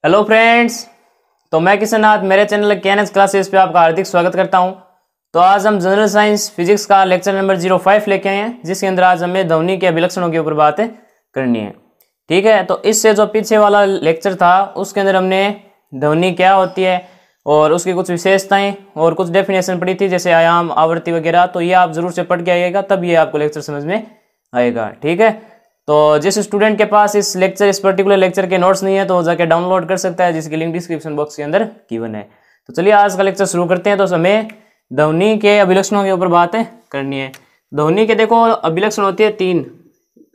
Hello friends. तो मैं किशननाथ, मेरे चैनल केएनएस क्लासेस पे आपका हार्दिक स्वागत करता हूं। तो आज हम जनरल साइंस फिजिक्स का लेक्चर नंबर 05 लेके आए हैं, जिसके अंदर आज हमें ध्वनि के अभिलक्षणों के ऊपर बात करनी है। ठीक है, तो इससे जो पीछे वाला लेक्चर था उसके अंदर हमने ध्वनि क्या होती है और उसकी कुछ विशेषताएं और कुछ डेफिनेशन पढ़ी थी, जैसे आयाम, आवृत्ति वगैरह। तो ये आप जरूर से पढ़ के आइएगा, तब ये आपको लेक्चर समझ में आएगा। ठीक है, तो जिस स्टूडेंट के पास इस पर्टिकुलर लेक्चर के नोट्स नहीं है तो वो जाके डाउनलोड कर सकता है, जिसकी लिंक डिस्क्रिप्शन बॉक्स के अंदर गिवन है। तो चलिए आज का लेक्चर शुरू करते हैं। तो हमें ध्वनि के अभिलक्षणों के ऊपर बातें करनी है। ध्वनि के देखो अभिलक्षण होती है 3।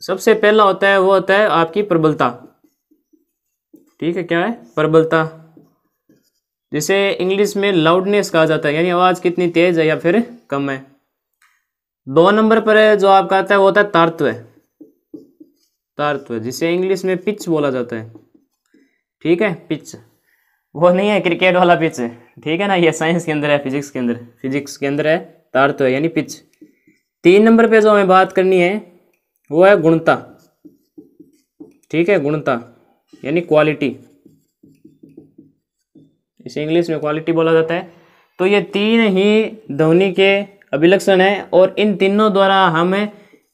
सबसे पहला होता है वो होता है आपकी प्रबलता। ठीक है, क्या है? प्रबलता, जिसे इंग्लिश में लाउडनेस कहा जाता है, यानी आवाज कितनी तेज है या फिर कम है। 2 नंबर पर है जो आपका आता है वो होता है तारत्व। तारत्व जिसे इंग्लिश में पिच बोला जाता है। ठीक है, पिच वो नहीं है क्रिकेट वाला पिच, ठीक है ना, ये साइंस के अंदर है, फिजिक्स के अंदर है तारत्व यानी पिच। 3 नंबर पे जो हमें बात करनी है वो है गुणता। ठीक है, गुणता यानी क्वालिटी, इसे इंग्लिश में क्वालिटी बोला जाता है। तो ये 3 ही ध्वनि के अभिलक्षण है और इन तीनों द्वारा हम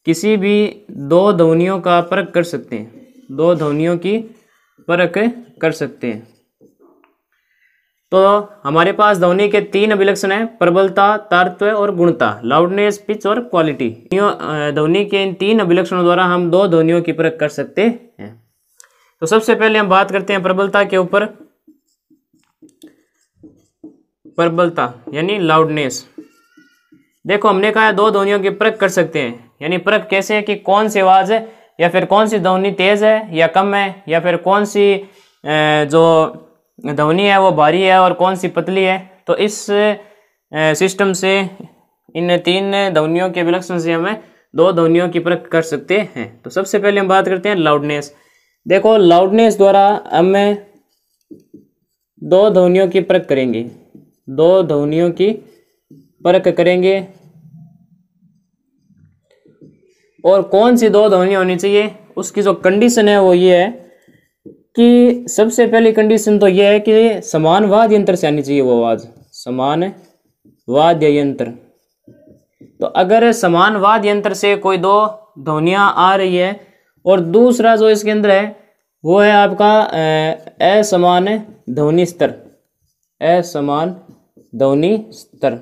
किसी भी 2 ध्वनियों का परख कर सकते हैं। 2 ध्वनियों की परख कर सकते हैं। तो हमारे पास ध्वनि के 3 अभिलक्षण हैं, प्रबलता, तारत्व और गुणता, लाउडनेस, पिच और क्वालिटी। ध्वनि के इन 3 अभिलक्षणों द्वारा हम 2 ध्वनियों की परख कर सकते हैं। तो सबसे पहले हम बात करते हैं प्रबलता के ऊपर। प्रबलता यानी लाउडनेस। देखो हमने कहा 2 ध्वनियों की परख कर सकते हैं, यानी परख कैसे है कि कौन सी आवाज है या फिर कौन सी ध्वनि तेज है या कम है, या फिर कौन सी जो ध्वनि है वो भारी है और कौन सी पतली है। तो इस सिस्टम से इन 3 ध्वनियों के अभिलक्षण से हमें 2 ध्वनियों की परख कर सकते हैं। तो सबसे पहले हम बात करते हैं लाउडनेस। देखो लाउडनेस द्वारा हम 2 ध्वनियों की परख करेंगे। 2 ध्वनियों की परख करेंगे और कौन सी 2 ध्वनि होनी चाहिए, उसकी जो कंडीशन है वो ये है कि सबसे पहली कंडीशन तो ये है कि समान वाद्य यंत्र से आनी चाहिए वो आवाज, समान वाद्य यंत्र। तो अगर समान वाद्य यंत्र से कोई 2 ध्वनियां आ रही है और दूसरा जो इसके अंदर है वो है आपका असमान ध्वनि स्तर, असमान ध्वनि स्तर।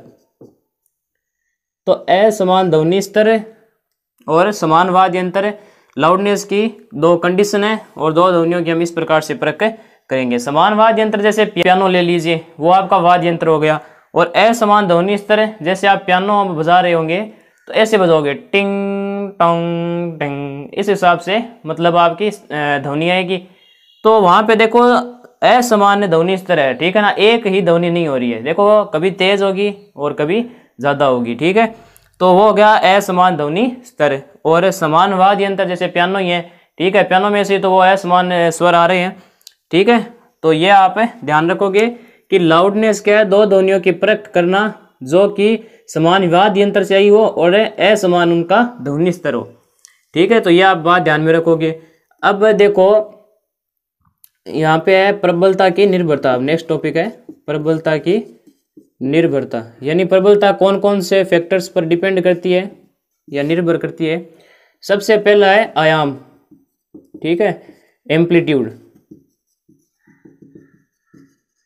तो असमान ध्वनि स्तर और समान वाद्य यंत्र, लाउडनेस की 2 कंडीशन है और 2 ध्वनियों की हम इस प्रकार से परख करेंगे। समान वाद्य यंत्र जैसे पियानो ले लीजिए, वो आपका वाद्य यंत्र हो गया। और असमान ध्वनि स्तर, जैसे आप पियानो बजा रहे होंगे तो ऐसे बजाओगे टिंग टोंग टिंग, इस हिसाब से मतलब आपकी ध्वनि आएगी। तो वहां पे देखो असमान ध्वनि स्तर है, ठीक है ना, एक ही ध्वनि नहीं हो रही है। देखो कभी तेज होगी और कभी ज्यादा होगी। ठीक है, तो वो हो गया असमान ध्वनि स्तर। और समान वाद्य यंत्र जैसे पियानो ही है, ठीक है, पियानो में से तो वो असमान स्वर आ रहे हैं। ठीक है, तो ये आप ध्यान रखोगे कि लाउडनेस क्या है, 2 ध्वनियों की परख करना जो कि समान वाद्य यंत्र से आई हो और असमान उनका ध्वनि स्तर हो। ठीक है, तो ये आप बात ध्यान में रखोगे। अब देखो यहाँ पे है प्रबलता की निर्भरता। नेक्स्ट टॉपिक है प्रबलता की निर्भरता, यानी प्रबलता कौन कौन से फैक्टर्स पर डिपेंड करती है या निर्भर करती है। सबसे पहला है आयाम, ठीक है, एम्पलीट्यूड,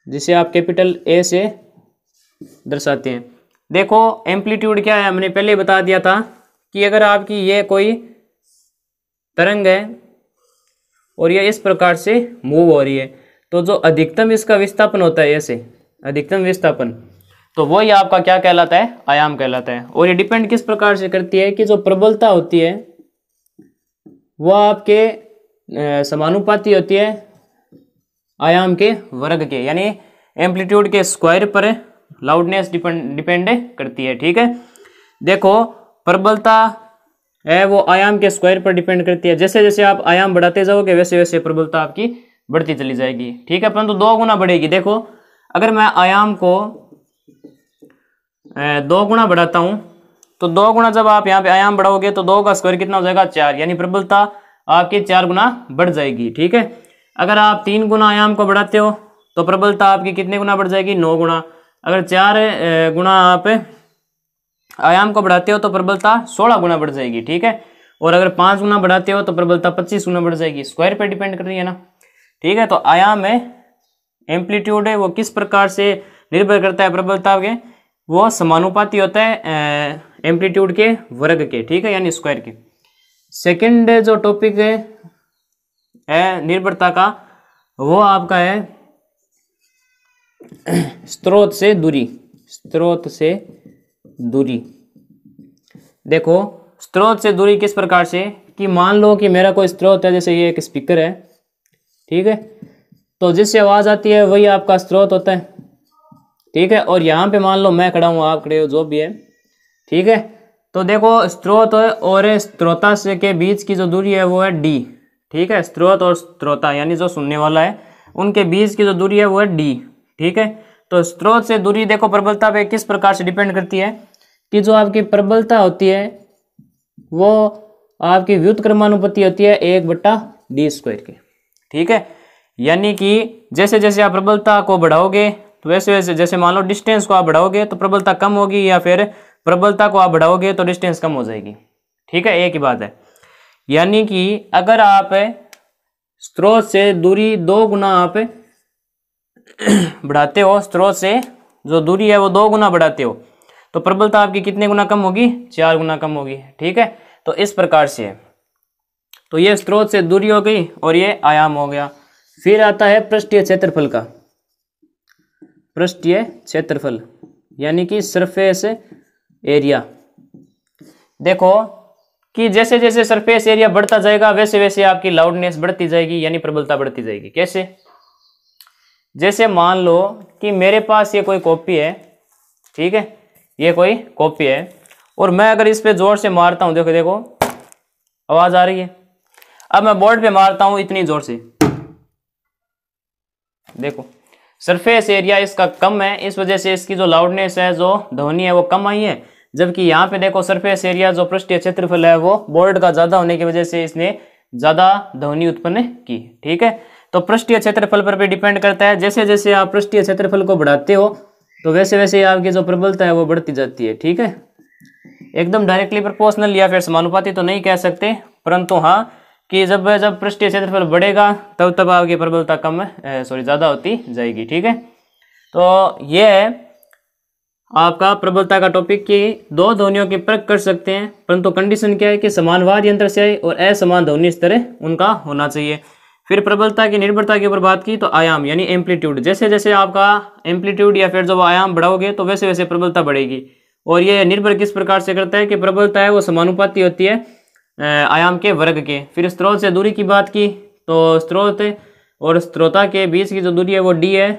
जिसे आप कैपिटल ए से दर्शाते हैं। देखो एम्पलीट्यूड क्या है, हमने पहले बता दिया था कि अगर आपकी ये कोई तरंग है और ये इस प्रकार से मूव हो रही है, तो जो अधिकतम इसका विस्थापन होता है, ऐसे अधिकतम विस्थापन, तो वही आपका क्या कहलाता है, आयाम कहलाता है। और ये डिपेंड किस प्रकार से करती है कि जो प्रबलता होती है वो आपके समानुपाती होती है आयाम के वर्ग के, यानी एम्पलीट्यूड के स्क्वायर पर लाउडनेस डिपेंड करती है। ठीक है, देखो प्रबलता है वो आयाम के स्क्वायर पर डिपेंड करती है। जैसे जैसे आप आयाम बढ़ाते जाओगे वैसे वैसे प्रबलता आपकी बढ़ती चली जाएगी। ठीक है, परंतु 2 गुना बढ़ेगी। देखो अगर मैं आयाम को 2 गुना बढ़ाता हूं तो 2 गुना जब आप यहाँ पे आयाम बढ़ाओगे तो 2 का स्क्वायर कितना हो जाएगा, 4, यानी प्रबलता आपकी 4 गुना बढ़ जाएगी। ठीक है, अगर आप 3 गुना आयाम को बढ़ाते हो तो प्रबलता आपकी कितने गुना बढ़ जाएगी, 9 गुना। अगर 4 गुना आप आयाम को बढ़ाते हो तो प्रबलता 16 गुना बढ़ जाएगी, ठीक है। और अगर 5 गुना बढ़ाते हो तो प्रबलता 25 गुना बढ़ जाएगी। स्क्वायर पे डिपेंड कर रही है ना, ठीक है। तो आयाम है, एम्पलीट्यूड है, वो किस प्रकार से निर्भर करता है प्रबलता के, वो समानुपाती होता है एम्पलीट्यूड के वर्ग के, ठीक है, यानी स्क्वायर के। सेकंड जो टॉपिक है निर्भरता का, वो आपका है स्रोत से दूरी। स्रोत से दूरी, देखो स्रोत से दूरी किस प्रकार से, कि मान लो कि मेरा कोई स्रोत है, जैसे ये एक स्पीकर है, ठीक है, तो जिससे आवाज आती है वही आपका स्रोत होता है, ठीक है। और यहाँ पे मान लो मैं खड़ा हूँ, आप खड़े हो, जो भी है, ठीक है। तो देखो स्रोत और स्रोता से के बीच की जो दूरी है वो है d, ठीक है। स्रोत और स्रोता यानी जो सुनने वाला है उनके बीच की जो दूरी है वो है d, ठीक है। तो स्रोत से दूरी देखो प्रबलता पे किस प्रकार से डिपेंड करती है, कि जो आपकी प्रबलता होती है वो आपकी व्युत्क्रमानुपाती होती है 1/d² के, ठीक है। यानी कि जैसे जैसे आप प्रबलता को बढ़ाओगे तो वैसे वैसे, जैसे मान लो डिस्टेंस को आप बढ़ाओगे तो प्रबलता कम होगी, या फिर प्रबलता को आप बढ़ाओगे तो डिस्टेंस कम हो जाएगी, ठीक है, एक ही बात है। यानी कि अगर आप स्रोत से दूरी 2 गुना आप बढ़ाते हो, स्रोत से जो दूरी है वो 2 गुना बढ़ाते हो, तो प्रबलता आपकी कितने गुना कम होगी, 4 गुना कम होगी, ठीक है। तो इस प्रकार से है। तो ये स्रोत से दूरी हो गई और ये आयाम हो गया। फिर आता है पृष्ठीय क्षेत्रफल का। पृष्ठीय क्षेत्रफल यानी कि सरफेस एरिया। देखो कि जैसे जैसे सरफेस एरिया बढ़ता जाएगा वैसे वैसे आपकी लाउडनेस बढ़ती जाएगी, यानी प्रबलता बढ़ती जाएगी। कैसे, जैसे मान लो कि मेरे पास ये कोई कॉपी है, ठीक है, ये कोई कॉपी है, और मैं अगर इस पे जोर से मारता हूं, देखो देखो आवाज आ रही है। अब मैं बोर्ड पे मारता हूं इतनी जोर से, देखो सरफेस एरिया इसका कम है, इस वजह से इसकी जो लाउडनेस है, जो ध्वनि है वो कम आई है। जबकि यहाँ पे देखो सरफेस एरिया जो पृष्ठीय क्षेत्रफल है वो बोर्ड का ज्यादा होने की वजह से इसने ज्यादा ध्वनि उत्पन्न की, ठीक है। तो पृष्ठीय क्षेत्रफल पर भी डिपेंड करता है। जैसे जैसे आप पृष्ठीय क्षेत्रफल को बढ़ाते हो तो वैसे वैसे आपकी जो प्रबलता है वो बढ़ती जाती है, ठीक है। एकदम डायरेक्टली प्रोपोर्शनल या फिर समानुपाती तो नहीं कह सकते, परंतु हाँ कि जब जब पृष्ठीय क्षेत्रफल बढ़ेगा तब तब आपकी प्रबलता कम ज़्यादा होती जाएगी, ठीक है। तो ये है आपका प्रबलता का टॉपिक कि 2 ध्वनियों की परख कर सकते हैं, परंतु कंडीशन क्या है कि समान वाद्य यंत्र से आए और असमान ध्वनि स्तर उनका होना चाहिए। फिर प्रबलता की निर्भरता के ऊपर बात की तो आयाम यानी एम्पलीट्यूड, जैसे जैसे आपका एम्पलीट्यूड या फिर जब आयाम बढ़ाओगे तो वैसे वैसे प्रबलता बढ़ेगी। और ये निर्भर किस प्रकार से करता है कि प्रबलता है वो समानुपाती होती है आयाम के वर्ग के। फिर स्रोत से दूरी की बात की तो स्रोत और स्रोता के बीच की जो दूरी है वो d है,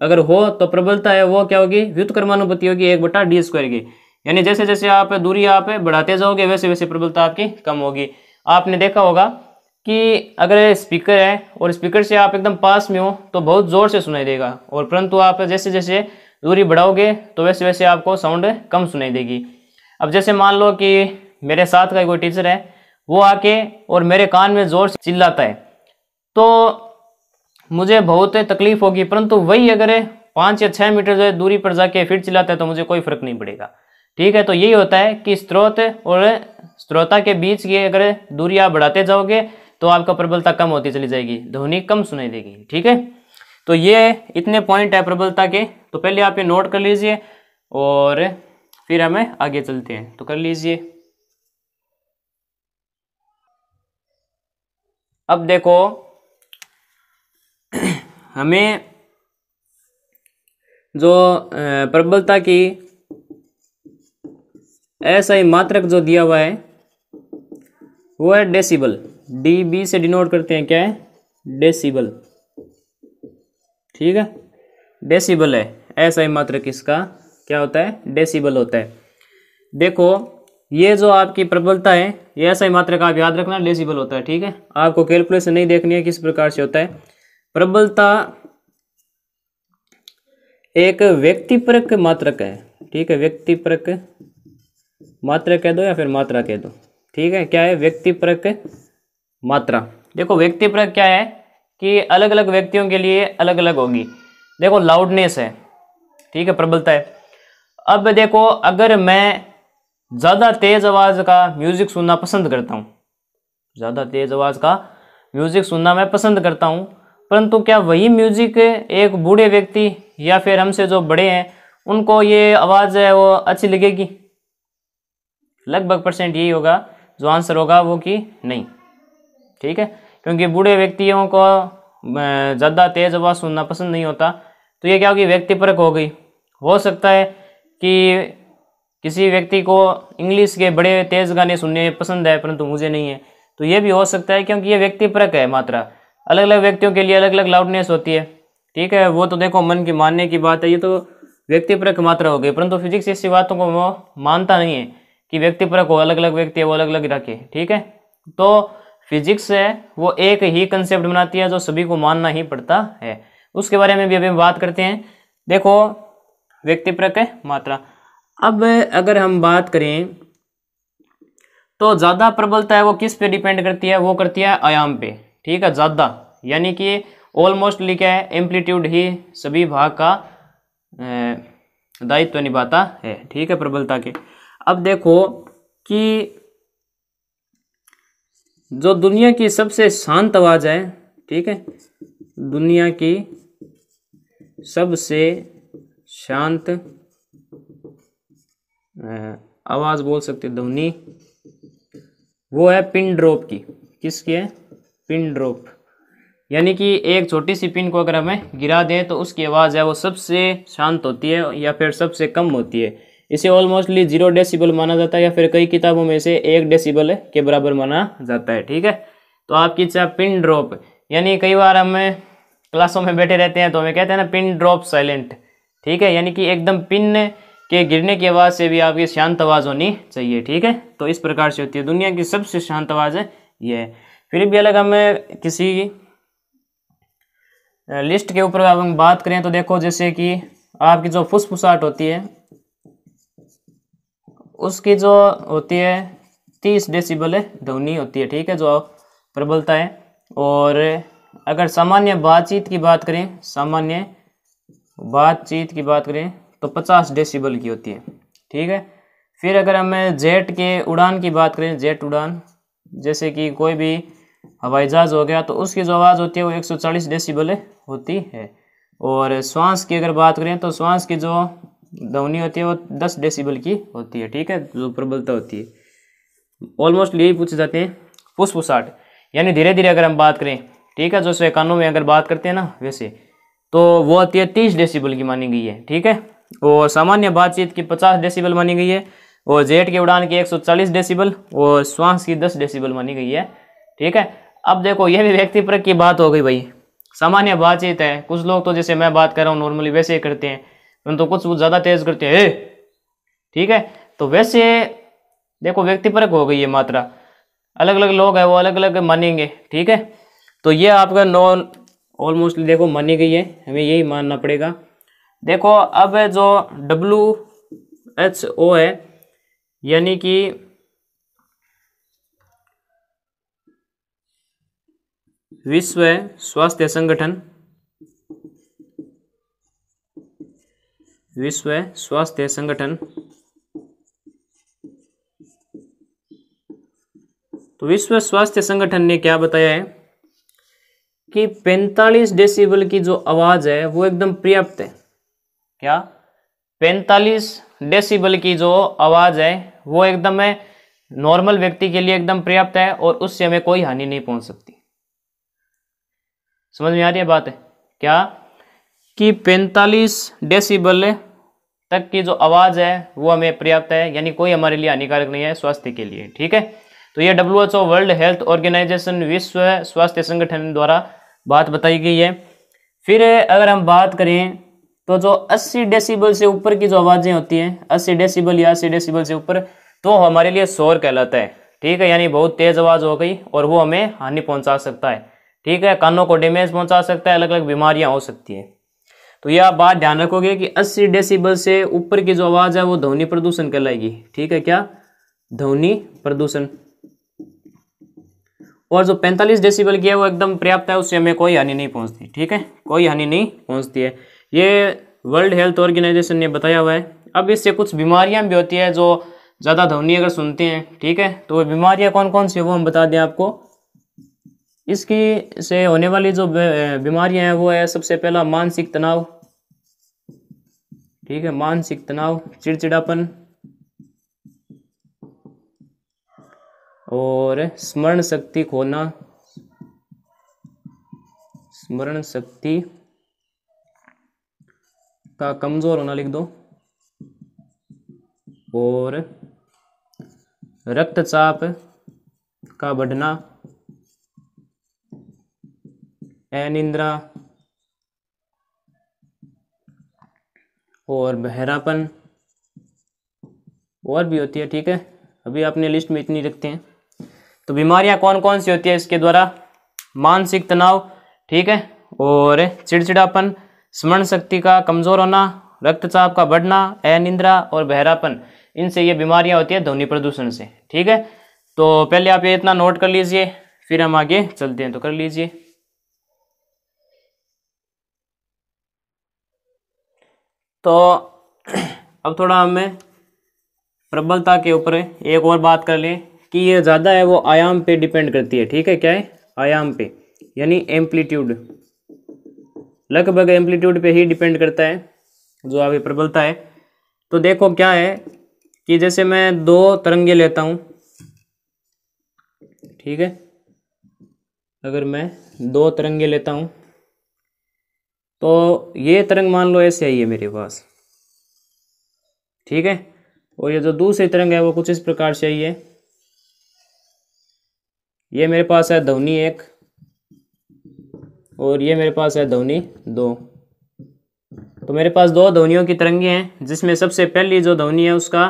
अगर हो तो प्रबलता है वो क्या होगी, व्युत्क्रमानुपाती होगी 1/d² की। यानी जैसे जैसे आप दूरी आप बढ़ाते जाओगे वैसे वैसे प्रबलता आपकी कम होगी। आपने देखा होगा कि अगर स्पीकर है और स्पीकर से आप एकदम पास में हो तो बहुत जोर से सुनाई देगा, और परंतु आप जैसे जैसे दूरी बढ़ाओगे तो वैसे वैसे आपको साउंड कम सुनाई देगी। अब जैसे मान लो कि मेरे साथ का कोई टीचर है, वो आके और मेरे कान में जोर से चिल्लाता है तो मुझे बहुत तकलीफ होगी, परंतु वही अगर 5 या 6 मीटर जो दूरी पर जाके फिर चिल्लाता है तो मुझे कोई फर्क नहीं पड़ेगा, ठीक है। तो यही होता है कि स्रोत और स्रोता के बीच की अगर दूरी आप बढ़ाते जाओगे तो आपका प्रबलता कम होती चली जाएगी, ध्वनि कम सुनाई देगी, ठीक है। तो ये इतने पॉइंट है प्रबलता के, तो पहले आप ये नोट कर लीजिए और फिर हमें आगे चलते हैं। तो कर लीजिए। अब देखो हमें जो प्रबलता की ऐसा ही मात्रक जो दिया हुआ है वो है डेसिबल। dB से डिनोट करते हैं, क्या है, डेसिबल, ठीक है। डेसिबल है ऐसा ही मात्रक, इसका क्या होता है, डेसिबल होता है। देखो ये जो आपकी प्रबलता है ये ऐसा ही मात्रक आप याद रखना, डेसिबल होता है, ठीक है। आपको कैलकुलेशन नहीं देखनी है किस प्रकार से होता है। प्रबलता एक व्यक्तिपरक मात्रक है, ठीक है, व्यक्तिपरक मात्रक कह दो या फिर मात्रा कह दो, ठीक है। क्या है, व्यक्तिपरक मात्रा। देखो व्यक्तिपरक क्या है कि अलग अलग व्यक्तियों के लिए अलग अलग होगी। देखो लाउडनेस है, ठीक है, प्रबलता है। अब देखो अगर मैं ज़्यादा तेज आवाज़ का म्यूज़िक सुनना पसंद करता हूँ, ज़्यादा तेज आवाज़ का म्यूज़िक सुनना मैं पसंद करता हूँ, परंतु क्या वही म्यूज़िक एक बूढ़े व्यक्ति या फिर हमसे जो बड़े हैं उनको ये आवाज़ है वो अच्छी लगेगी? लगभग परसेंट यही होगा, जो आंसर होगा वो कि नहीं, ठीक है, क्योंकि बूढ़े व्यक्तियों को ज़्यादा तेज आवाज़ सुनना पसंद नहीं होता। तो ये क्या होगी, व्यक्तिपरक हो गई। हो सकता है कि किसी व्यक्ति को इंग्लिश के बड़े तेज गाने सुनने पसंद है परंतु मुझे नहीं है, तो ये भी हो सकता है, क्योंकि ये व्यक्तिपरक है मात्रा। अलग अलग व्यक्तियों के लिए अलग अलग लाउडनेस होती है, ठीक है, वो तो देखो मन की मानने की बात है, ये तो व्यक्तिपरक मात्रा हो गई। परंतु फिजिक्स ऐसी बातों को वो मानता नहीं है कि व्यक्तिपरक हो, अलग अलग व्यक्ति है वो अलग अलग रखे, ठीक है। तो फिजिक्स है वो एक ही कंसेप्ट बनाती है जो सभी को मानना ही पड़ता है। उसके बारे में भी अभी हम बात करते हैं। देखो व्यक्तिपरक है मात्रा। अब अगर हम बात करें तो ज़्यादा प्रबलता है वो किस पे डिपेंड करती है, वो करती है आयाम पे, ठीक है, ज़्यादा यानी कि ऑलमोस्ट लिखा है एम्पलीट्यूड ही सभी भाग का दायित्व निभाता है, ठीक है, प्रबलता के। अब देखो कि जो दुनिया की सबसे शांत आवाज़ है, ठीक है, दुनिया की सबसे शांत आवाज़ बोल सकते ध्वनि, वो है पिन ड्रॉप की। किसकी है? पिन ड्रॉप, यानी कि एक छोटी सी पिन को अगर हमें गिरा दें तो उसकी आवाज़ है वो सबसे शांत होती है या फिर सबसे कम होती है। इसे ऑलमोस्टली 0 डेसिबल माना जाता है या फिर कई किताबों में इसे 1 डेसिबल के बराबर माना जाता है, ठीक है। तो आपकी इच्छा पिन ड्रॉप, यानी कई बार हमें क्लासों में बैठे रहते हैं तो हमें कहते हैं ना पिन ड्रॉप साइलेंट, ठीक है, यानी कि एकदम पिन के गिरने की आवाज़ से भी आपकी शांत आवाज़ होनी चाहिए, ठीक है। तो इस प्रकार से होती है, दुनिया की सबसे शांत आवाज़ है ये। फिर भी अलग हमें किसी लिस्ट के ऊपर हम बात करें तो देखो जैसे कि आपकी जो फुसफुसाहट होती है उसकी जो होती है 30 डेसिबल ध्वनि होती है, ठीक है, जो प्रबलता है। और अगर सामान्य बातचीत की बात करें, सामान्य बातचीत की बात करें तो 50 डेसिबल की होती है, ठीक है। फिर अगर हमें जेट के उड़ान की बात करें, जेट उड़ान जैसे कि कोई भी हवाई जहाज हो गया तो उसकी जो आवाज़ होती है वो 140 डेसिबल होती है। और श्वास की अगर बात करें तो श्वास की जो ध्वनि होती है वो 10 डेसिबल की होती है, ठीक है, जो प्रबलता होती है। ऑलमोस्ट यही पूछे जाते हैं। फुसफुसाहट यानी धीरे धीरे अगर हम बात करें, ठीक है, जो कानों में अगर बात करते हैं ना वैसे, तो वो होती है 30 डेसिबल की मानी गई है, ठीक है। और सामान्य बातचीत की 50 डेसिबल मानी गई है, और जेट के उड़ान की 140 डेसिबल और श्वास की 10 डेसिबल मानी गई है, ठीक है। अब देखो यह भी व्यक्तिपरक की बात हो गई भाई, सामान्य बातचीत है, कुछ लोग तो जैसे मैं बात कर रहा हूँ नॉर्मली वैसे ही करते हैं, परंतु कुछ ज़्यादा तेज करते हैं, ठीक है। तो वैसे देखो व्यक्तिपरक हो गई है मात्रा, अलग अलग लोग हैं वो अलग अलग मानेंगे, ठीक है। तो ये आपका नॉन ऑलमोस्ट देखो मानी गई है, हमें यही मानना पड़ेगा। देखो अब जो WHO है यानी कि विश्व स्वास्थ्य संगठन, विश्व स्वास्थ्य संगठन, तो विश्व स्वास्थ्य संगठन ने क्या बताया है कि 45 डेसिबल की जो आवाज़ है वो एकदम पर्याप्त है। क्या? 45 डेसिबल की जो आवाज़ है वो एकदम नॉर्मल व्यक्ति के लिए एकदम पर्याप्त है और उससे हमें कोई हानि नहीं पहुंच सकती। समझ में आ रही है बात? है क्या कि 45 डेसिबल तक की जो आवाज़ है वो हमें पर्याप्त है, यानी कोई हमारे लिए हानिकारक नहीं है स्वास्थ्य के लिए, ठीक है। तो ये WHO वर्ल्ड हेल्थ ऑर्गेनाइजेशन विश्व स्वास्थ्य संगठन द्वारा बात बताई गई है। फिर अगर हम बात करें तो जो 80 डेसिबल से ऊपर की जो आवाज़ें होती हैं, 80 डेसिबल या 80 डेसिबल से ऊपर, तो हमारे लिए शोर कहलाता है, ठीक है, यानी बहुत तेज़ आवाज़ हो गई और वो हमें हानि पहुंचा सकता है, ठीक है, कानों को डैमेज पहुंचा सकता है, अलग अलग बीमारियां हो सकती हैं। तो यह आप बात ध्यान रखोगे कि 80 डेसिबल से ऊपर की जो आवाज़ है वो ध्वनि प्रदूषण कहलाएगी, ठीक है, क्या? ध्वनि प्रदूषण। और जो 45 डेसिबल की है वो एकदम पर्याप्त है, उससे हमें कोई हानि नहीं पहुंचती। ठीक है, कोई हानि नहीं पहुंचती है, ये वर्ल्ड हेल्थ ऑर्गेनाइजेशन ने बताया हुआ है। अब इससे कुछ बीमारियां भी होती है जो ज़्यादा ध्वनि अगर सुनते हैं, ठीक है, तो वो बीमारियां कौन कौन सी है वो हम बता दें आपको। इसकी से होने वाली जो बीमारियां हैं वो है सबसे पहला मानसिक तनाव, ठीक है, मानसिक तनाव, चिड़चिड़ापन और स्मरण शक्ति खोना, स्मरण शक्ति का कमजोर होना लिख दो, और रक्तचाप का बढ़ना, अनिद्रा और बहरापन और भी होती है। ठीक है, अभी आपने लिस्ट में इतनी रखते हैं। तो बीमारियां कौन कौन सी होती है इसके द्वारा, मानसिक तनाव, ठीक है, और चिड़चिड़ापन, स्मरण शक्ति का कमजोर होना, रक्तचाप का बढ़ना, अनिद्रा और बहरापन, इनसे ये बीमारियां होती है ध्वनि प्रदूषण से। ठीक है, तो पहले आप ये इतना नोट कर लीजिए, फिर हम आगे चलते हैं, तो कर लीजिए। तो अब थोड़ा हमें प्रबलता के ऊपर एक और बात कर लें कि ये ज़्यादा है वो आयाम पे डिपेंड करती है। ठीक है, क्या है, आयाम पे, यानी एम्पलीट्यूड, लगभग एम्पलीट्यूड पे ही डिपेंड करता है जो आगे प्रबलता है। तो देखो क्या है कि जैसे मैं दो तरंगे लेता हूँ, ठीक है, अगर मैं दो तरंगे लेता हूँ तो ये तरंग मान लो ऐसे आई है मेरे पास, ठीक है, और ये जो दूसरी तरंग है वो कुछ इस प्रकार से आई है, ये मेरे पास है ध्वनि 1 और ये मेरे पास है ध्वनि 2। तो मेरे पास दो ध्वनियों की तरंगे हैं, जिसमें सबसे पहली जो ध्वनि है उसका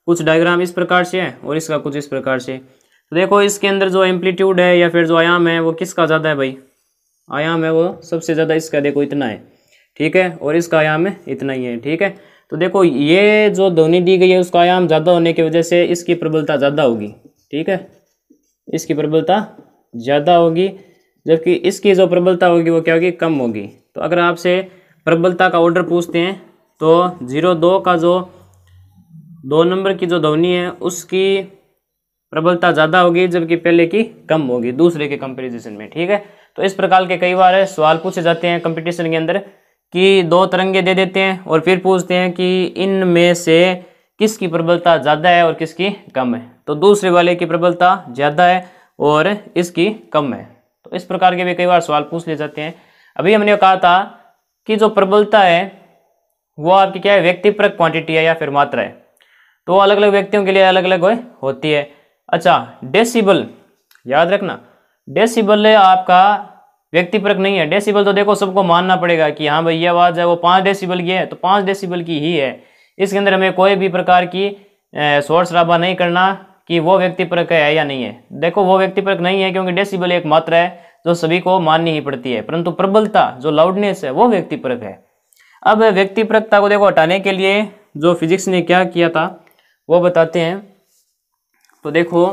कुछ डायग्राम इस प्रकार से है और इसका कुछ इस प्रकार से। तो देखो इसके अंदर जो एम्पलीट्यूड है या फिर जो आयाम है वो किसका ज़्यादा है भाई, आयाम है वो सबसे ज़्यादा इसका, देखो इतना है, ठीक है, और इसका आयाम है इतना ही है। ठीक है, तो देखो ये जो ध्वनि दी गई है उसका आयाम ज़्यादा होने की वजह से इसकी प्रबलता ज़्यादा होगी। ठीक है, इसकी प्रबलता ज़्यादा होगी, जबकि इसकी जो प्रबलता होगी वो क्या होगी, कम होगी। तो अगर आपसे प्रबलता का ऑर्डर पूछते हैं तो 0-2 का जो 2 नंबर की जो ध्वनि है उसकी प्रबलता ज़्यादा होगी, जबकि पहले की कम होगी दूसरे के कंपैरिजन में। ठीक है, तो इस प्रकार के कई बार सवाल पूछे जाते हैं कंपटीशन के अंदर कि दो तरंगे दे देते हैं और फिर पूछते हैं कि इनमें से किसकी प्रबलता ज़्यादा है और किसकी कम है। तो दूसरे वाले की प्रबलता ज़्यादा है और इसकी कम है। तो इस प्रकार के भी कई बार सवाल पूछ ले जाते हैं। अभी हमने कहा था कि जो प्रबलता है वो आपकी क्या है, व्यक्तिपरक क्वांटिटी है या फिर मात्रा है। तो अलग अलग व्यक्तियों के लिए अलग अलग होती है। अच्छा, डेसिबल याद रखना, डेसिबल आपका व्यक्तिपरक नहीं है। डेसिबल तो देखो सबको मानना पड़ेगा कि हाँ भाई ये आवाज़ है वो 5 डेसिबल की है तो 5 डेसिबल की ही है। इसके अंदर हमें कोई भी प्रकार की शोर शराबा नहीं करना कि वो व्यक्तिपरक है या नहीं है। देखो वो व्यक्तिपरक नहीं है क्योंकि डेसिबल एक मात्रा है जो सभी को माननी ही पड़ती है, परंतु प्रबलता जो लाउडनेस है वो व्यक्तिपरक है। अब व्यक्तिपरकता को देखो हटाने के लिए जो फिजिक्स ने क्या किया था वो बताते हैं। तो देखो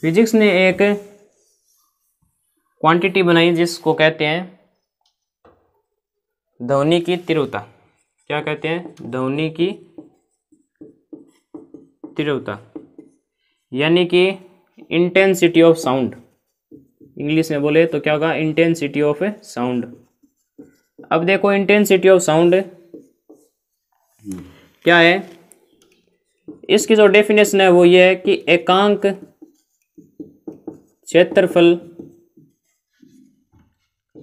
फिजिक्स ने एक क्वांटिटी बनाई जिसको कहते हैं ध्वनि की तीव्रता। क्या कहते हैं, ध्वनि की तीव्रता, यानी कि इंटेंसिटी ऑफ साउंड। इंग्लिश में बोले तो क्या होगा, इंटेंसिटी ऑफ साउंड। अब देखो इंटेंसिटी ऑफ साउंड क्या है, इसकी जो डेफिनेशन है वो ये है कि एकांक क्षेत्रफल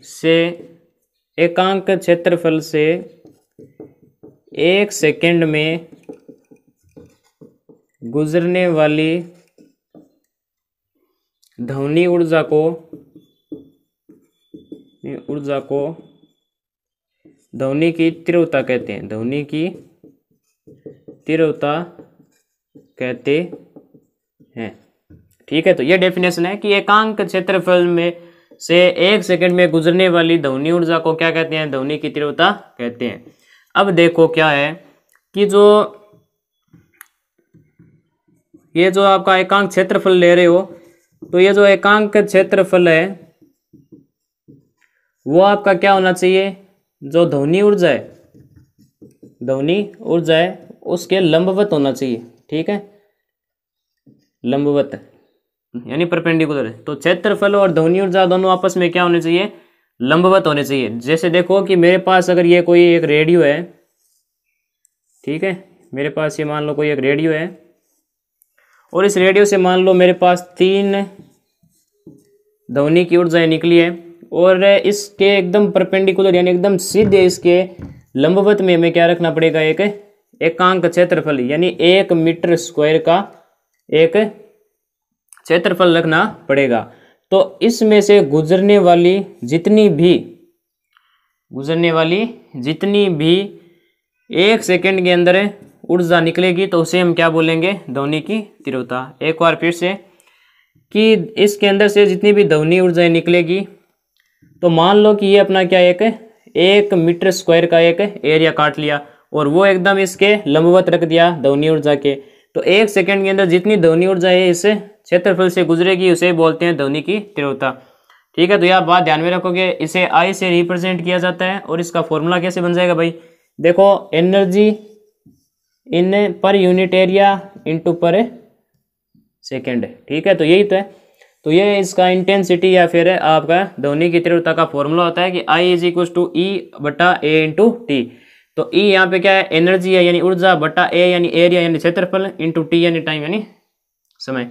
से 1 सेकेंड में गुजरने वाली ध्वनि ऊर्जा को ध्वनि की तीव्रता कहते हैं। ध्वनि की तीव्रता कहते हैं। ठीक है, तो ये डेफिनेशन है कि एकांक क्षेत्रफल में से 1 सेकंड में गुजरने वाली ध्वनि ऊर्जा को क्या कहते हैं, ध्वनि की तीव्रता कहते हैं। अब देखो क्या है कि जो ये जो आपका एकांक क्षेत्रफल ले रहे हो, तो ये जो एकांक क्षेत्रफल है वो आपका क्या होना चाहिए, जो ध्वनि ऊर्जा है, ध्वनि ऊर्जा है उसके लंबवत होना चाहिए। ठीक है, लंबवत यानी परपेंडिकुलर है। तो क्षेत्रफल और ध्वनि ऊर्जा दोनों आपस में क्या होने चाहिए, लंबवत होने चाहिए। जैसे देखो कि मेरे पास अगर ये कोई एक रेडियो है, ठीक है, मेरे पास ये मान लो कोई एक रेडियो है और इस रेडियो से मान लो मेरे पास 3 ध्वनि की ऊर्जाएं निकली है और इसके एकदम परपेंडिकुलर यानी एकदम सीधे इसके लंबवत में हमें क्या रखना पड़ेगा, एक एकांक क्षेत्रफल यानी 1 मीटर स्क्वायर का एक क्षेत्रफल रखना पड़ेगा। तो इसमें से गुजरने वाली जितनी भी 1 सेकंड के अंदर ऊर्जा निकलेगी तो उसे हम क्या बोलेंगे, ध्वनि की तीव्रता। एक बार फिर से कि इसके अंदर से जितनी भी ध्वनि ऊर्जा निकलेगी, तो मान लो कि ये अपना क्या 1 मीटर स्क्वायर का एक एरिया काट लिया और वो एकदम इसके लंबवत रख दिया ध्वनि ऊर्जा के, तो 1 सेकंड के अंदर जितनी ध्वनि ऊर्जा है इस क्षेत्रफल से गुजरेगी उसे बोलते हैं ध्वनि की तीव्रता। ठीक है, तो यह बात ध्यान में रखोगे। इसे आई से रिप्रेजेंट किया जाता है और इसका फॉर्मूला कैसे बन जाएगा भाई, देखो energy in per unit area into पर सेकेंड। ठीक है, तो यही तो है। तो ये इसका इंटेंसिटी या फिर आपका ध्वनि की तीव्रता का फॉर्मूला होता है कि आई इज इक्वल टू ई बटा ए इंटू टी। तो ई यहाँ पे क्या है, एनर्जी है यानी ऊर्जा, बटा ए यानी एरिया यानी क्षेत्रफल, इंटू टी यानी टाइम यानी समय।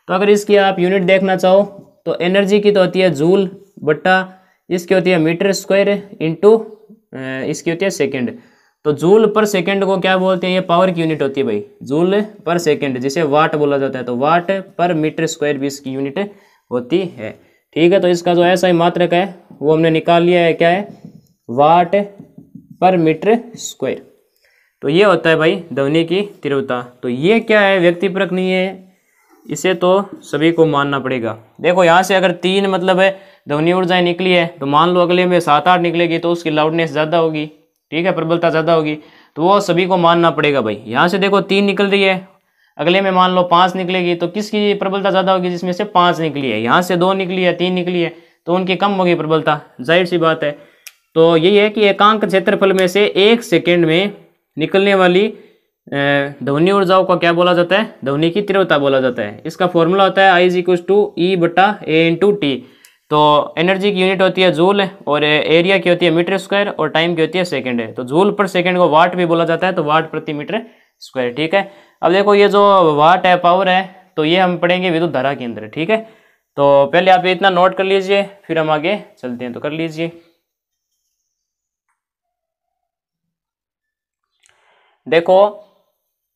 तो अगर इसकी आप यूनिट देखना चाहो तो एनर्जी की तो होती है जूल, बटा इसकी होती है मीटर स्क्वायर, इंटू इसकी होती है सेकेंड। तो जूल पर सेकंड को क्या बोलते हैं, ये पावर की यूनिट होती है भाई, जूल पर सेकंड, जिसे वाट बोला जाता है। तो वाट पर मीटर स्क्वायर भी इसकी यूनिट होती है। ठीक है, तो इसका जो ऐसा ही मात्रक है वो हमने निकाल लिया है, क्या है, वाट पर मीटर स्क्वायर। तो ये होता है भाई ध्वनि की तीव्रता। तो ये क्या है, व्यक्तिपरक नहीं है, इसे तो सभी को मानना पड़ेगा। देखो यहाँ से अगर 3 मतलब है ध्वनि ऊर्जाएं निकली है, तो मान लो अगले में 7-8 निकलेगी तो उसकी लाउडनेस ज़्यादा होगी, ठीक है, प्रबलता ज़्यादा होगी, तो वो सभी को मानना पड़ेगा भाई। यहाँ से देखो 3 निकल रही है, अगले में मान लो 5 निकलेगी तो किसकी प्रबलता ज़्यादा होगी, जिसमें से 5 निकली है। यहाँ से 2 निकली है, 3 निकली है, तो उनकी कम होगी प्रबलता, जाहिर सी बात है। तो यही है कि एकांक क्षेत्रफल में से 1 सेकेंड में निकलने वाली ध्वनि ऊर्जाओं को क्या बोला जाता है, ध्वनि की तीव्रता बोला जाता है। इसका फॉर्मूला होता है आई इज इक्वल टू ई बटा ए इंटू टी। तो एनर्जी की यूनिट होती है जूल और एरिया की होती है मीटर स्क्वायर और टाइम की होती है सेकंड है। तो जूल पर सेकंड को वाट भी बोला जाता है, तो वाट प्रति मीटर स्क्वायर। ठीक है, अब देखो ये जो वाट है, पावर है, तो ये हम पढ़ेंगे विद्युत धारा के अंदर। ठीक है, तो पहले आप इतना नोट कर लीजिए, फिर हम आगे चलते हैं। तो कर लीजिए, देखो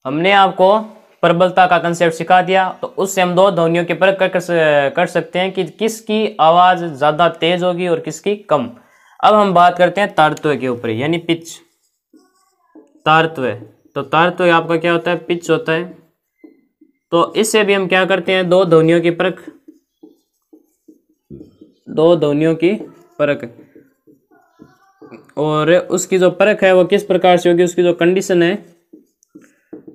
हमने आपको प्रबलता का कंसेप्ट सिखा दिया, तो उससे हम 2 ध्वनियों के परख कर सकते हैं कि किसकी आवाज ज्यादा तेज होगी और किसकी कम। अब हम बात करते हैं तारत्व के ऊपर, यानी पिच, तारत्व। तो तारत्व आपका क्या होता है, पिच होता है। तो इससे भी हम क्या करते हैं, 2 ध्वनियों की परख, 2 ध्वनियों की परख, और उसकी जो परख है वो किस प्रकार से होगी, उसकी जो कंडीशन है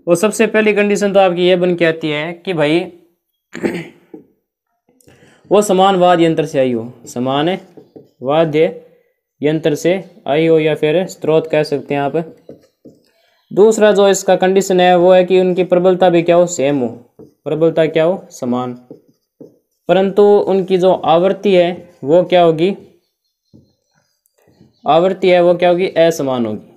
वो सबसे पहली कंडीशन तो आपकी ये बन के आती है कि भाई वो समान वाद्य यंत्र से आई हो, समान वाद्य यंत्र से आई हो, या फिर स्रोत कह सकते हैं आप। दूसरा जो इसका कंडीशन है वो है कि उनकी प्रबलता भी क्या हो, सेम हो, प्रबलता क्या हो, समान, परंतु उनकी जो आवृत्ति है वो क्या होगी, आवृत्ति है वो क्या होगी, असमान होगी।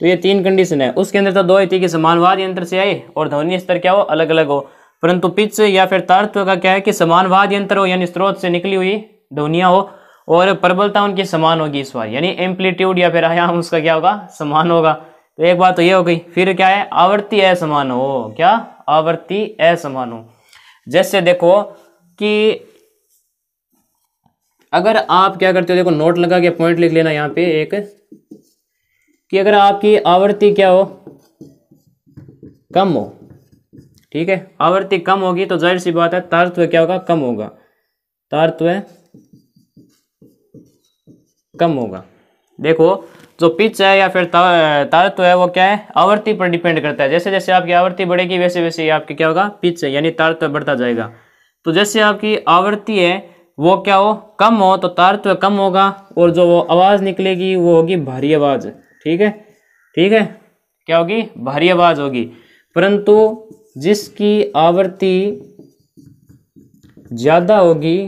तो ये 3 कंडीशन है। उसके अंदर तो 2 ही थी कि समान वाद्य यंत्र से आए और ध्वनि स्तर क्या हो, अलग अलग हो। परंतु पिच या फिर तारत्व का क्या है कि समान वाद्य यंत्र हो, यानी स्रोत से निकली हुई ध्वनियां हो, और प्रबलता उनकी समान होगी इस बार, यानी एम्पलीट्यूड या फिर आयाम उसका क्या होगा, समान होगा। तो एक बात तो ये हो गई। फिर क्या है, आवृत्ति असमान हो, क्या, आवृत्ति असमान हो। जैसे देखो कि अगर आप क्या करते हो, देखो नोट लगा के पॉइंट लिख लेना यहाँ पे एक, कि अगर आपकी आवृत्ति क्या हो, कम हो, ठीक है, आवृत्ति कम होगी तो जाहिर सी बात है तारत्व क्या होगा, कम होगा, तारत्व कम होगा। देखो जो पिच है या फिर तारत्व है वो क्या है, आवृत्ति पर डिपेंड करता है। जैसे जैसे आपकी आवृत्ति बढ़ेगी वैसे वैसे ही आपकी क्या होगा, पिच है यानी तारत्व बढ़ता जाएगा। तो जैसे आपकी आवृत्ति है वो क्या हो, कम हो, तो तारत्व कम होगा और जो वो आवाज निकलेगी वो होगी भारी आवाज। ठीक है, ठीक है, क्या होगी, भारी आवाज होगी। परंतु जिसकी आवृत्ति ज्यादा होगी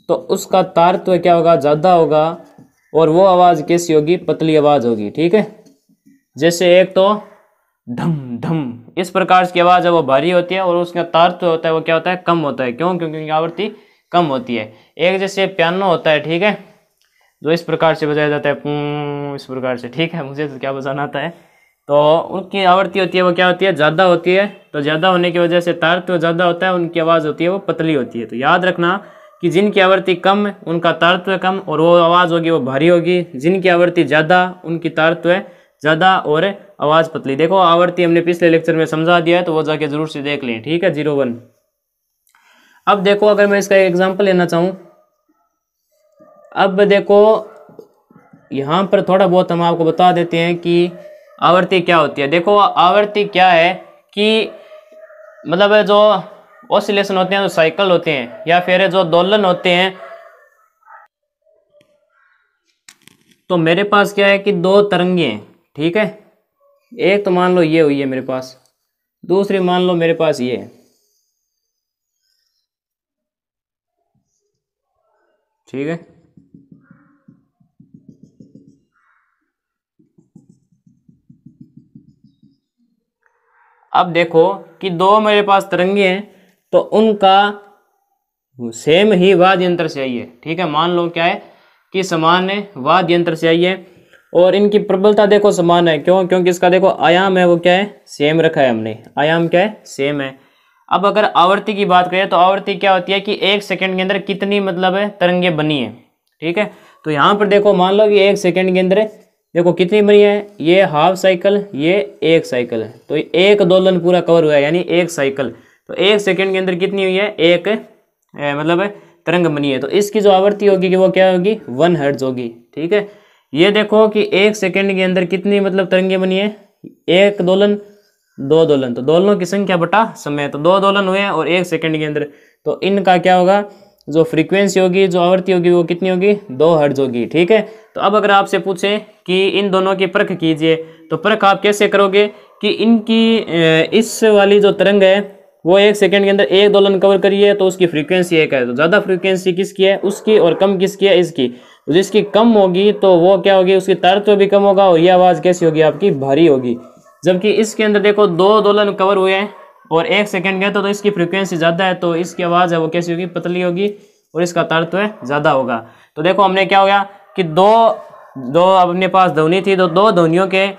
तो उसका तारत्व क्या होगा, ज्यादा होगा, और वो आवाज कैसी होगी, पतली आवाज होगी। ठीक है, जैसे एक तो ढम ढम इस प्रकार की आवाज है वो भारी होती है और उसका तारत्व होता है वो क्या होता है, कम होता है। क्यों, क्योंकि आवृत्ति कम होती है। एक जैसे पियानो होता है, ठीक है, जो इस प्रकार से बजाया जाता है इस प्रकार से। ठीक है, मुझे तो क्या बजाना आता है। तो उनकी आवृत्ति होती है वो क्या होती है, ज़्यादा होती है। तो ज़्यादा होने की वजह से तारत्व ज़्यादा होता है, उनकी आवाज़ होती है वो पतली होती है। तो याद रखना कि जिनकी आवृत्ति कम उनका तारत्व कम और वो आवाज़ होगी वो भारी होगी। जिनकी आवृत्ति ज़्यादा उनकी तारत्व ज़्यादा और आवाज़ पतली। देखो आवृत्ति हमने पिछले लेक्चर में समझा दिया है, तो वो जाके जरूर से देख लें। ठीक है, 01। अब देखो अगर मैं इसका एग्जाम्पल लेना चाहूँ, अब देखो यहाँ पर थोड़ा बहुत हम आपको बता देते हैं कि आवृत्ति क्या होती है। देखो आवृत्ति क्या है कि मतलब जो ऑसिलेशन होते हैं, जो साइकिल होते हैं या फिर जो दोलन होते हैं, तो मेरे पास क्या है कि दो तरंगे हैं। ठीक है, एक तो मान लो ये हुई है मेरे पास, दूसरी मान लो मेरे पास ये है। ठीक है, अब देखो कि दो मेरे पास तरंगे हैं तो उनका सेम ही वाद्य यंत्र से आई है। ठीक है, मान लो क्या है कि समान है वाद्य यंत्र से आई है और इनकी प्रबलता देखो समान है। क्यों, क्योंकि इसका देखो आयाम है वो क्या है, सेम रखा है हमने, आयाम क्या है, सेम है। अब अगर आवृत्ति की बात करें तो आवृत्ति क्या होती है कि 1 सेकंड के अंदर कितनी मतलब है तरंगे बनी है। ठीक है, तो यहाँ पर देखो मान लो कि 1 सेकंड के अंदर देखो कितनी बनी है, ये हाफ साइकिल, ये एक साइकिल है, तो एक दोलन पूरा कवर हुआ है यानी एक साइकिल। तो 1 सेकंड के अंदर कितनी हुई है, एक मतलब तरंग बनी है। तो इसकी जो आवृत्ति होगी कि वो क्या होगी, 1 हर्ट्ज होगी। ठीक है, ये देखो कि 1 सेकंड के अंदर कितनी मतलब तरंगे बनी है, एक दोलन, दो दोलन, तो दोलनों की संख्या बटा समय, तो 2 दोलन हुए और 1 सेकंड के अंदर। तो इनका क्या होगा, जो फ्रीक्वेंसी होगी, जो आवृत्ति होगी वो कितनी होगी, 2 हर्ट्ज होगी। ठीक है, तो अब अगर आपसे पूछे कि इन दोनों की परख कीजिए, तो परख आप कैसे करोगे कि इनकी इस वाली जो तरंग है वो 1 सेकंड के अंदर एक दोलन कवर करिए तो उसकी फ्रीक्वेंसी 1 है। तो ज़्यादा फ्रीक्वेंसी किसकी है, उसकी, और कम किसकी है, इसकी। तो जिसकी कम होगी तो वो क्या होगी, उसकी तारत्व भी कम होगा और ये आवाज़ कैसी होगी, आपकी भारी होगी। जबकि इसके अंदर देखो 2 दोलन कवर हुए हैं और 1 सेकंड गया तो इसकी फ्रीक्वेंसी ज़्यादा है, तो इसकी आवाज़ है वो कैसी होगी, पतली होगी और इसका तारत्व ज़्यादा होगा। तो देखो हमने क्या हो गया कि दो अपने पास ध्वनि थी, तो 2 ध्वनियों के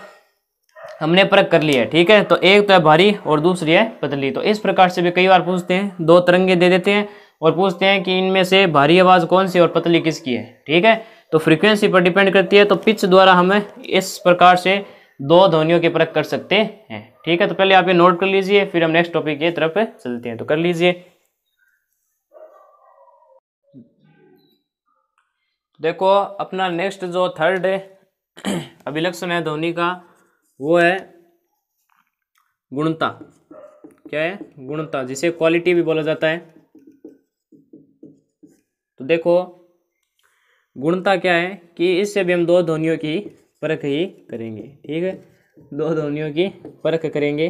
हमने परख कर लिया है। ठीक है, तो एक तो है भारी और दूसरी है पतली। तो इस प्रकार से भी कई बार पूछते हैं, 2 तरंगे दे देते हैं और पूछते हैं कि इनमें से भारी आवाज़ कौन सी और पतली किसकी है। ठीक है, तो फ्रीक्वेंसी पर डिपेंड करती है। तो पिच द्वारा हमें इस प्रकार से 2 ध्वनियों की परख कर सकते हैं। ठीक है, तो पहले आप ये नोट कर लीजिए, फिर हम नेक्स्ट टॉपिक की तरफ चलते हैं। तो कर लीजिए, देखो अपना नेक्स्ट जो थर्ड अभिलक्षण है ध्वनि का वो है गुणता। क्या है, गुणता, जिसे क्वालिटी भी बोला जाता है। तो देखो गुणता क्या है कि इससे भी हम 2 ध्वनियों की परख ही करेंगे। ठीक है, 2 ध्वनियों की परख करेंगे।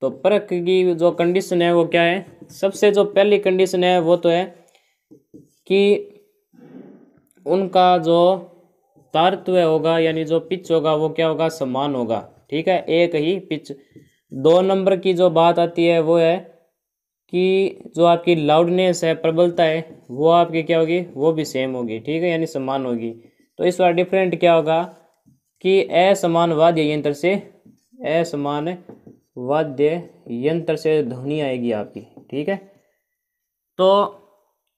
तो परख की जो कंडीशन है वो क्या है, सबसे जो पहली कंडीशन है वो तो है कि उनका जो तारत्व होगा यानी जो पिच होगा वो क्या होगा, समान होगा। ठीक है, एक ही पिच। 2 नंबर की जो बात आती है वो है कि जो आपकी लाउडनेस है, प्रबलता है, वो आपकी क्या होगी, वो भी सेम होगी। ठीक है, यानी समान होगी। तो इस बार डिफरेंट क्या होगा कि असमान वाद्य यंत्र से, असमान वाद्य यंत्र से ध्वनि आएगी आपकी। ठीक है, तो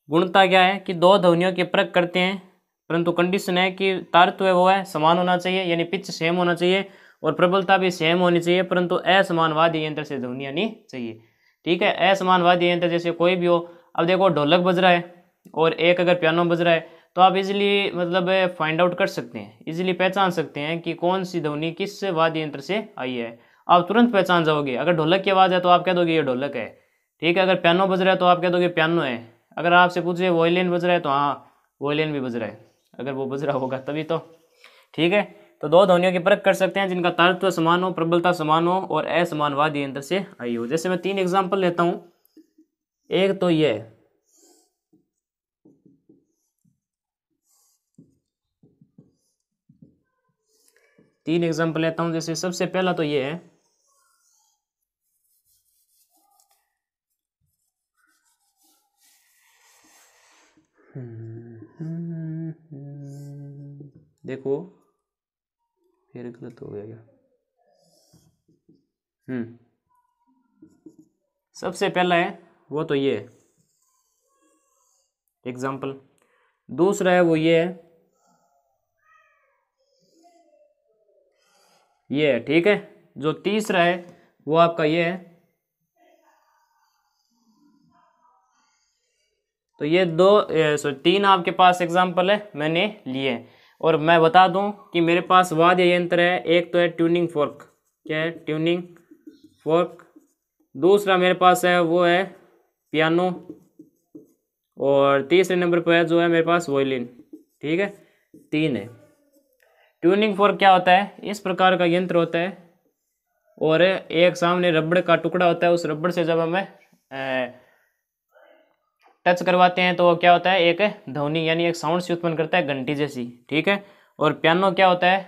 गुणता क्या है कि 2 ध्वनियों की परख करते हैं, परंतु कंडीशन है कि तारत्व वो है समान होना चाहिए यानी पिच सेम होना चाहिए और प्रबलता भी सेम होनी चाहिए, परंतु असमान वाद्य यंत्र से ध्वनि आनी चाहिए। ठीक है, असमान वाद्य यंत्र जैसे कोई भी हो। अब देखो ढोलक बज रहा है और एक अगर पियानो बज रहा है, तो आप इजीली मतलब फाइंड आउट कर सकते हैं, इजीली पहचान सकते हैं कि कौन सी ध्वनि किस वाद्य यंत्र से आई है। आप तुरंत पहचान जाओगे। अगर ढोलक की आवाज़ है तो आप कह दोगे ये ढोलक है, ठीक है। अगर पियानो बज रहा है तो आप कह दोगे पियानो है। अगर आपसे पूछे वॉयलिन बज रहा है तो हाँ वॉयलिन भी बज रहा है, अगर वो बज रहा होगा तभी तो, ठीक है। तो दो ध्वनियों की परख कर सकते हैं जिनका तारतम्य समान हो, प्रबलता समान हो और असमान वाद्य यंत्र से आई हो। जैसे मैं 3 एग्जाम्पल लेता हूँ। एक तो ये 3 एग्जाम्पल लेता हूँ। जैसे सबसे पहला तो ये है, देखो फिर गलत हो गया क्या। सबसे पहला है वो तो ये एग्जाम्पल। दूसरा है वो ये है, ठीक है। जो तीसरा है वो आपका ये है। तो ये 3 आपके पास एग्जाम्पल है मैंने लिए। और मैं बता दूं कि मेरे पास वाद्य यंत्र है, एक तो है ट्यूनिंग फोर्क, क्या है ट्यूनिंग फोर्क। दूसरा मेरे पास है वो है पियानो, और तीसरे नंबर पर है जो है मेरे पास वॉयलिन, ठीक है। 3 है। ट्यूनिंग फोर्क क्या होता है, इस प्रकार का यंत्र होता है और एक सामने रबड़ का टुकड़ा होता है। उस रबड़ से जब हमें टच करवाते हैं तो क्या होता है, एक ध्वनि यानी एक साउंड से उत्पन्न करता है घंटी जैसी, ठीक है। और पियानो क्या होता है,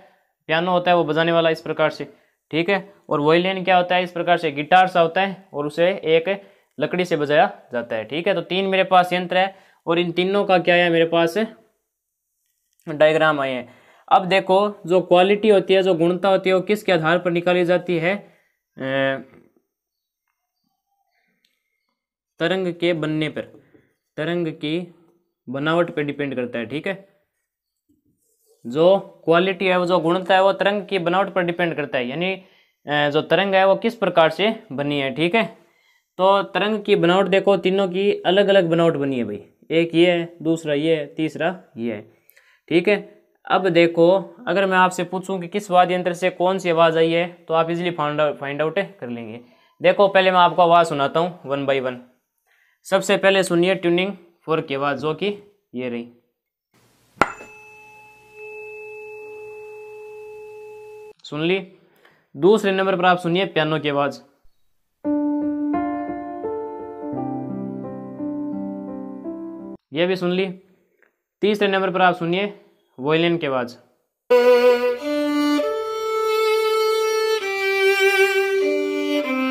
पियानो होता है वो बजाने वाला इस प्रकार से, ठीक है। और वॉयलिन क्या होता है, इस प्रकार से गिटार सा होता है और उसे एक लकड़ी से बजाया जाता है, ठीक है। तो 3 मेरे पास यंत्र है और इन तीनों का क्या है मेरे पास डायग्राम आए हैं। अब देखो जो क्वालिटी होती है, जो गुणता होती है वो किसके आधार पर निकाली जाती है, तरंग के बनने पर, तरंग की बनावट पर डिपेंड करता है, ठीक है। जो क्वालिटी है वो जो गुणता है वो तरंग की बनावट पर डिपेंड करता है, यानी जो तरंग है वो किस प्रकार से बनी है, ठीक है। तो तरंग की बनावट देखो तीनों की अलग अलग बनावट बनी है भाई, एक ये है, दूसरा ये है, तीसरा ये है, ठीक है। अब देखो अगर मैं आपसे पूछूं कि किस वाद्य यंत्र से कौन सी आवाज़ आई है तो आप इजीली फाइंड आउट कर लेंगे। देखो पहले मैं आपको आवाज़ सुनाता हूँ 1 बाय 1। सबसे पहले सुनिए ट्यूनिंग फोर्क की आवाज़ जो कि ये रही, सुन ली। दूसरे नंबर पर आप सुनिए पियानो की आवाज़, ये भी सुन ली। तीसरे नंबर पर आप सुनिए वॉयलिन की आवाज़,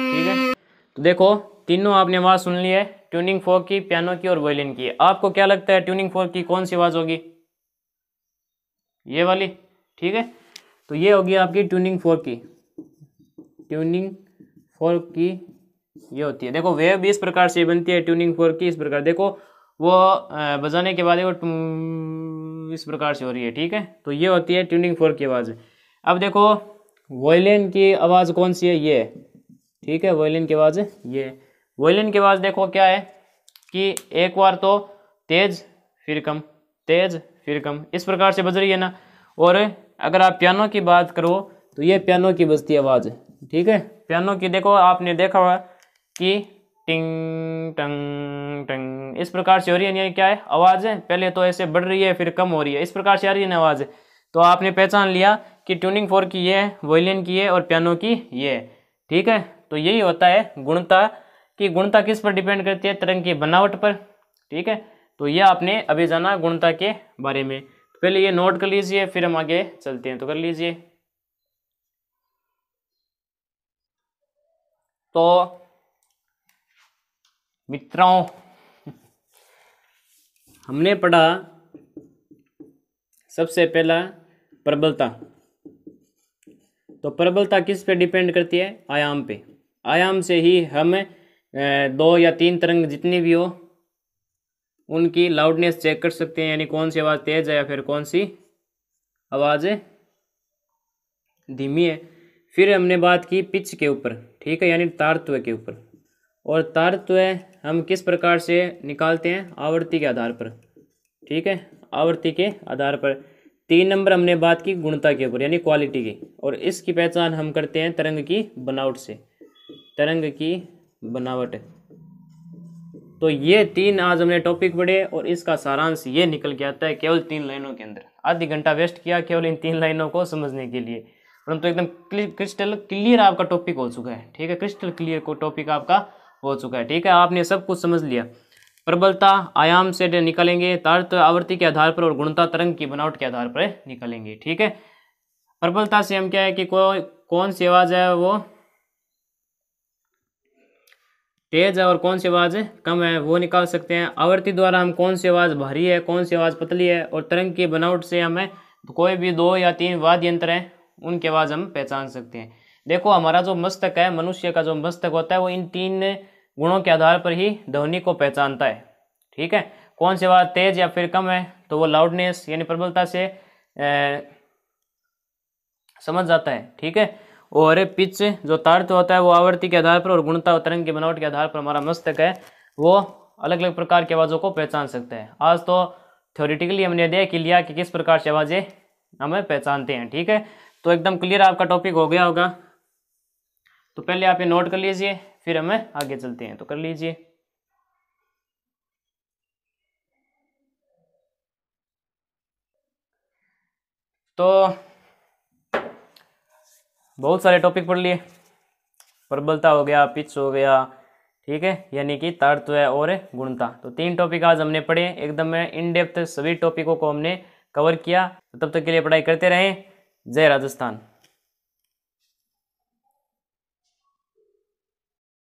ठीक है। तो देखो तीनों आपने आवाज़ सुन ली है, ट्यूनिंग फोर्क की, पियानो की और वॉयलिन की। आपको क्या लगता है ट्यूनिंग फोर्क की कौन सी आवाज़ होगी, ये वाली, ठीक है। तो ये होगी आपकी ट्यूनिंग फोर्क की, ट्यूनिंग फोर्क की ये होती है। देखो वेव भी इस प्रकार से बनती है ट्यूनिंग फोर्क की, इस प्रकार देखो वो बजाने के बाद वो इस प्रकार से हो रही है, ठीक है। तो ये होती है ट्यूनिंग फोर्क की आवाज़। अब देखो वॉयलिन की आवाज़ कौन सी है, ये, ठीक है। वॉयलिन की आवाज़ ये, वॉयलिन की आवाज़ देखो क्या है कि एक बार तो तेज फिर कम, तेज फिर कम, इस प्रकार से बज रही है ना। और अगर आप पियानो की बात करो तो ये पियानो की बजती आवाज़, ठीक है। पियानो की देखो आपने देखा होगा कि टिंग टंग टंग इस प्रकार से हो रही है, यानी क्या है आवाज़ है पहले तो ऐसे बढ़ रही है फिर कम हो रही है, इस प्रकार से आ रही है ना आवाज़। तो आपने पहचान लिया कि ट्यूनिंग फोर्क की ये है, वॉयलिन की है और पियानो की ये है, ठीक है। तो यही होता है गुणता की, गुणता किस पर डिपेंड करती है, तरंग की बनावट पर, ठीक है। तो ये आपने अभी जाना गुणता के बारे में। तो पहले ये नोट कर लीजिए फिर हम आगे चलते हैं, तो कर लीजिए। तो मित्रों हमने पढ़ा सबसे पहला प्रबलता। तो प्रबलता किस पे डिपेंड करती है, आयाम पे। आयाम से ही हम 2 या 3 तरंग जितनी भी हो उनकी लाउडनेस चेक कर सकते हैं, यानी कौन सी आवाज़ तेज है या फिर कौन सी आवाज़ धीमी है। फिर हमने बात की पिच के ऊपर, ठीक है, यानी तारत्व के ऊपर। और तारत्व हम किस प्रकार से निकालते हैं, आवृत्ति के आधार पर, ठीक है। आवृत्ति के आधार पर। 3 नंबर हमने बात की गुणता के ऊपर यानी क्वालिटी की, और इसकी पहचान हम करते हैं तरंग की बनावट से, तरंग की बनावट। तो ये 3 आज हमने टॉपिक पढ़े और इसका सारांश ये निकल के आता है केवल 3 लाइनों के अंदर। आधी घंटा वेस्ट किया केवल इन 3 लाइनों को समझने के लिए, परंतु एकदम क्रिस्टल क्लियर आपका टॉपिक हो चुका है। ठीक है, क्रिस्टल क्लियर को टॉपिक आपका हो चुका है। ठीक है, आपने सब कुछ समझ लिया। प्रबलता आयाम से निकालेंगे, तारतम्य आवृत्ति के आधार पर, और गुणता तरंग की बनावट के आधार पर निकालेंगे। ठीक है, प्रबलता से हम क्या है कि कौन सी आवाज है वो तेज है और कौन सी आवाज कम है वो निकाल सकते हैं। आवृत्ति द्वारा हम कौन सी आवाज भारी है कौन सी आवाज पतली है, और तरंग की बनावट से हमें कोई भी 2 या 3 वाद्य यंत्र हैं उनकी आवाज हम पहचान सकते हैं। देखो हमारा जो मस्तक है, मनुष्य का जो मस्तक होता है वो इन 3 गुणों के आधार पर ही ध्वनि को पहचानता है। ठीक है, कौन सी आवाज तेज या फिर कम है तो वो लाउडनेस यानी प्रबलता से समझ जाता है। ठीक है, और पिच जो तारतम्य होता है वो आवृत्ति के आधार पर, और गुणता और तरंग की बनावट के आधार पर हमारा मस्तक है वो अलग अलग प्रकार की आवाज़ों को पहचान सकता है। आज तो थ्योरेटिकली हमने देख लिया कि किस प्रकार से आवाज़ें हमें पहचानते हैं। ठीक है, तो एकदम क्लियर आपका टॉपिक हो गया होगा। तो पहले आप ये नोट कर लीजिए, फिर हमें आगे चलते हैं। तो कर लीजिए। तो बहुत सारे टॉपिक पढ़ लिए, प्रबलता हो गया, पिच हो गया, ठीक है, यानी कि तारतम्य और गुणता। तो 3 टॉपिक आज हमने पढ़े, एकदम इन डेप्थ सभी टॉपिकों को हमने कवर किया। तो तब तक के लिए पढ़ाई करते रहें। जय राजस्थान।